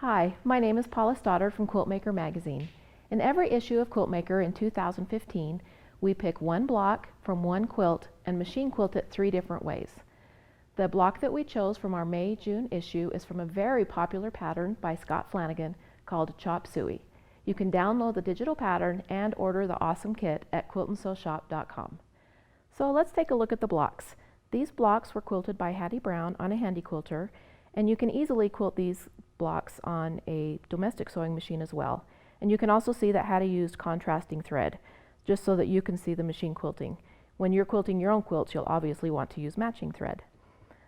Hi, my name is Paula Stoddard from Quiltmaker magazine. In every issue of Quiltmaker in 2015, we pick one block from one quilt and machine quilt it 3 different ways. The block that we chose from our May-June issue is from a very popular pattern by Scott Flanagan called Chop Suey. You can download the digital pattern and order the awesome kit at quiltandsewshop.com. So let's take a look at the blocks. These blocks were quilted by Hattie Brown on a handy quilter, and you can easily quilt these blocks on a domestic sewing machine as well. And you can also see that Hattie used contrasting thread, just so that you can see the machine quilting. When you're quilting your own quilts, you'll obviously want to use matching thread.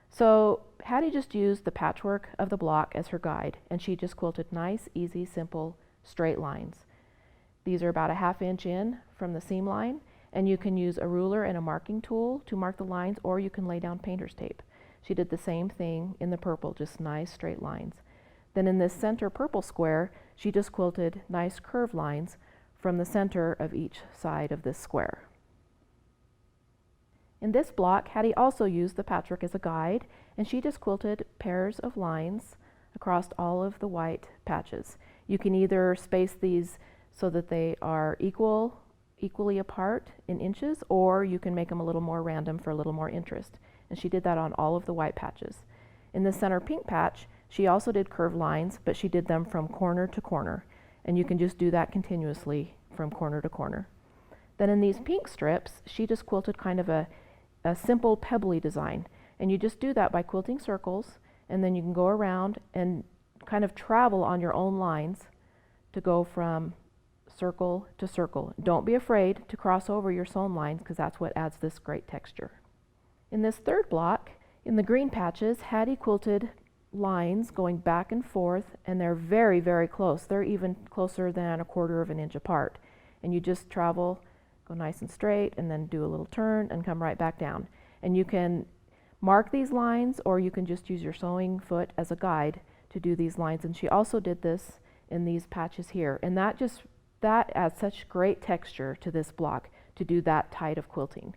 So Hattie just used the patchwork of the block as her guide, and she just quilted nice, easy, simple, straight lines. These are about a 1/2 inch in from the seam line, and you can use a ruler and a marking tool to mark the lines, or you can lay down painter's tape. She did the same thing in the purple, just nice straight lines. Then in this center purple square, she just quilted nice curved lines from the center of each side of this square. In this block, Hattie also used the patchwork as a guide, and she just quilted pairs of lines across all of the white patches. You can either space these so that they are equally apart in inches, or you can make them a little more random for a little more interest. And she did that on all of the white patches. In the center pink patch, she also did curved lines, but she did them from corner to corner. And you can just do that continuously from corner to corner. Then in these pink strips, she just quilted kind of a simple pebbly design. And you just do that by quilting circles, and then you can go around and kind of travel on your own lines to go from circle to circle. Don't be afraid to cross over your sewn lines, because that's what adds this great texture. In this third block, in the green patches, Hattie quilted lines going back and forth, and they're very, very close. They're even closer than 1/4 inch apart. And you just travel, go nice and straight, and then do a little turn and come right back down. And you can mark these lines, or you can just use your sewing foot as a guide to do these lines. And she also did this in these patches here. And that adds such great texture to this block to do that tight of quilting.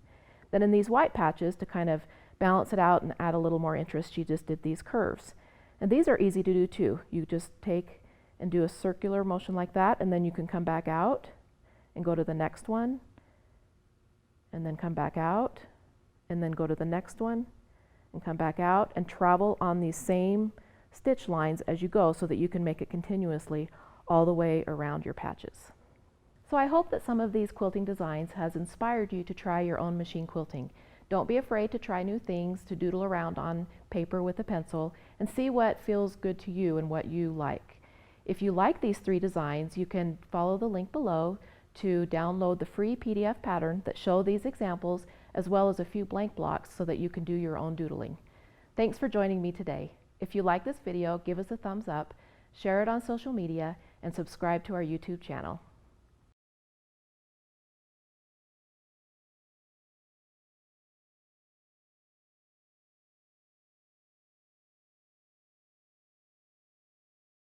Then in these white patches, to kind of balance it out and add a little more interest, she just did these curves. And these are easy to do too. You just take and do a circular motion like that, and then you can come back out and go to the next one, and then come back out, and then go to the next one, and come back out, and travel on these same stitch lines as you go, so that you can make it continuously all the way around your patches. So I hope that some of these quilting designs has inspired you to try your own machine quilting. Don't be afraid to try new things, to doodle around on paper with a pencil, and see what feels good to you and what you like. If you like these 3 designs, you can follow the link below to download the free PDF pattern that show these examples, as well as a few blank blocks so that you can do your own doodling. Thanks for joining me today. If you like this video, give us a thumbs up, share it on social media, and subscribe to our YouTube channel.